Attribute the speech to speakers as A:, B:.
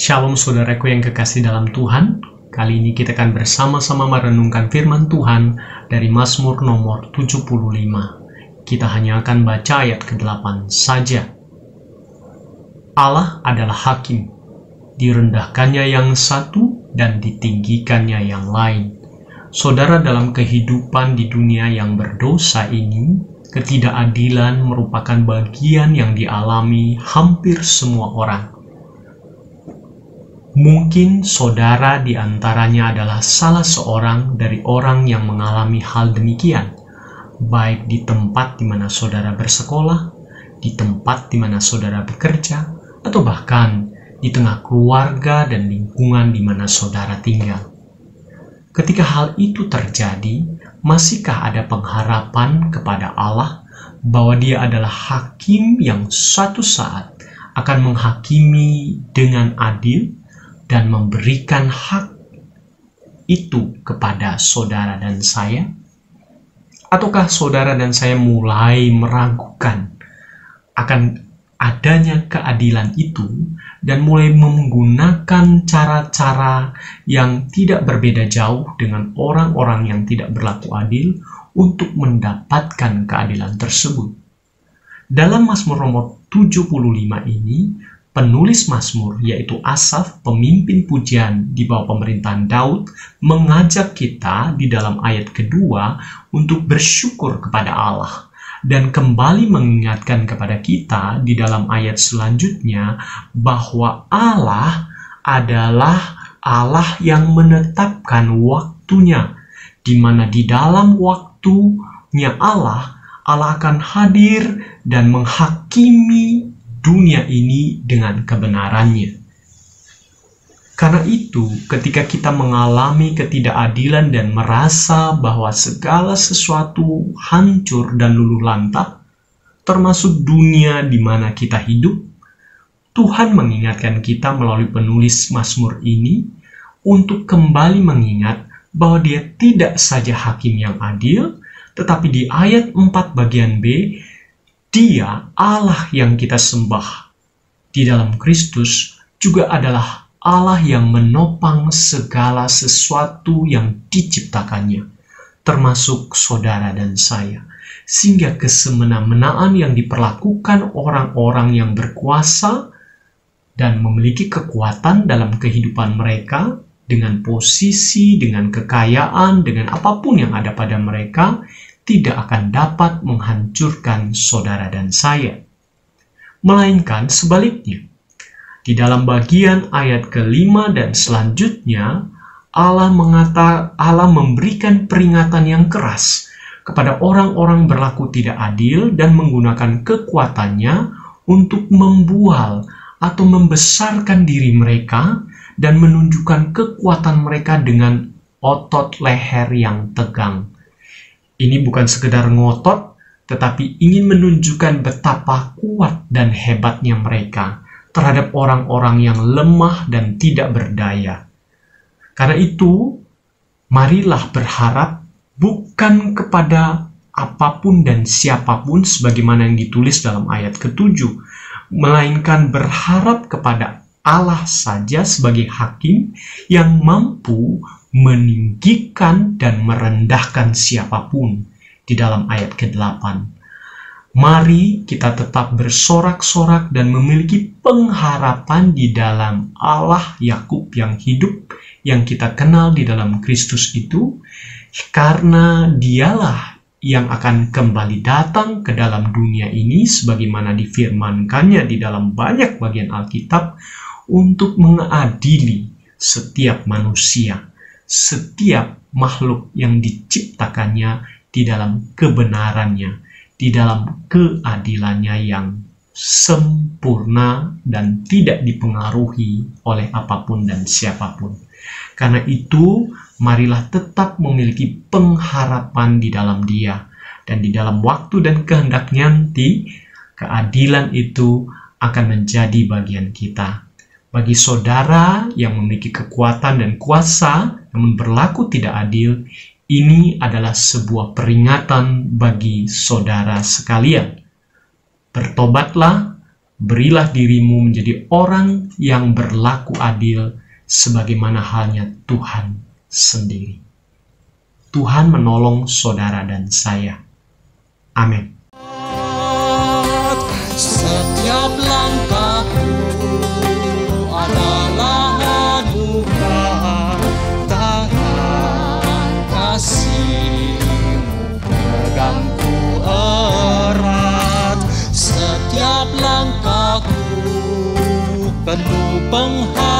A: Shalom saudaraku yang kekasih dalam Tuhan. Kali ini kita akan bersama-sama merenungkan firman Tuhan dari Mazmur nomor 75. Kita hanya akan baca ayat ke-8 saja. Allah adalah hakim, direndahkannya yang satu dan ditinggikannya yang lain. Saudara, dalam kehidupan di dunia yang berdosa ini, ketidakadilan merupakan bagian yang dialami hampir semua orang. Mungkin saudara di antaranya adalah salah seorang dari orang yang mengalami hal demikian, baik di tempat di mana saudara bersekolah, di tempat di mana saudara bekerja, atau bahkan di tengah keluarga dan lingkungan di mana saudara tinggal. Ketika hal itu terjadi, masihkah ada pengharapan kepada Allah bahwa Dia adalah hakim yang suatu saat akan menghakimi dengan adil dan memberikan hak itu kepada saudara dan saya? Ataukah saudara dan saya mulai meragukan akan adanya keadilan itu dan mulai menggunakan cara-cara yang tidak berbeda jauh dengan orang-orang yang tidak berlaku adil untuk mendapatkan keadilan tersebut? Dalam Mazmur nomor 75 ini, penulis Mazmur, yaitu Asaf, pemimpin pujian di bawah pemerintahan Daud, mengajak kita di dalam ayat kedua untuk bersyukur kepada Allah dan kembali mengingatkan kepada kita di dalam ayat selanjutnya bahwa Allah adalah Allah yang menetapkan waktunya, di mana di dalam waktunya Allah akan hadir dan menghakimi dunia ini dengan kebenarannya. Karena itu, ketika kita mengalami ketidakadilan dan merasa bahwa segala sesuatu hancur dan luluh lantah, termasuk dunia di mana kita hidup, Tuhan mengingatkan kita melalui penulis Mazmur ini untuk kembali mengingat bahwa Dia tidak saja hakim yang adil, tetapi di ayat 4 bagian B, Dia, Allah yang kita sembah di dalam Kristus, juga adalah Allah yang menopang segala sesuatu yang diciptakannya, termasuk saudara dan saya. Sehingga kesemena-menaan yang diperlakukan orang-orang yang berkuasa dan memiliki kekuatan dalam kehidupan mereka, dengan posisi, dengan kekayaan, dengan apapun yang ada pada mereka, tidak akan dapat menghancurkan saudara dan saya. Melainkan sebaliknya. Di dalam bagian ayat ke-5 dan selanjutnya, Allah memberikan peringatan yang keras kepada orang-orang berlaku tidak adil dan menggunakan kekuatannya untuk membual atau membesarkan diri mereka dan menunjukkan kekuatan mereka dengan otot leher yang tegang. Ini bukan sekedar ngotot, tetapi ingin menunjukkan betapa kuat dan hebatnya mereka terhadap orang-orang yang lemah dan tidak berdaya. Karena itu, marilah berharap bukan kepada apapun dan siapapun sebagaimana yang ditulis dalam ayat ke-7, melainkan berharap kepada Allah saja sebagai hakim yang mampu meninggikan dan merendahkan siapapun di dalam ayat ke-8. Mari kita tetap bersorak-sorak dan memiliki pengharapan di dalam Allah Yakub yang hidup, yang kita kenal di dalam Kristus itu, karena Dialah yang akan kembali datang ke dalam dunia ini sebagaimana difirmankannya di dalam banyak bagian Alkitab untuk mengadili setiap manusia, setiap makhluk yang diciptakannya di dalam kebenarannya, di dalam keadilannya yang sempurna dan tidak dipengaruhi oleh apapun dan siapapun. Karena itu, marilah tetap memiliki pengharapan di dalam Dia, dan di dalam waktu dan kehendaknya nanti, keadilan itu akan menjadi bagian kita. Bagi saudara yang memiliki kekuatan dan kuasa, namun berlaku tidak adil, ini adalah sebuah peringatan bagi saudara sekalian. Bertobatlah, Berilah dirimu menjadi orang yang berlaku adil sebagaimana halnya Tuhan sendiri. Tuhan menolong saudara dan saya. Amin.
B: Setiap langkahku adalah anugerah, tangan kasih-Mu pegangku erat. Setiap langkahku penuh penghargaan,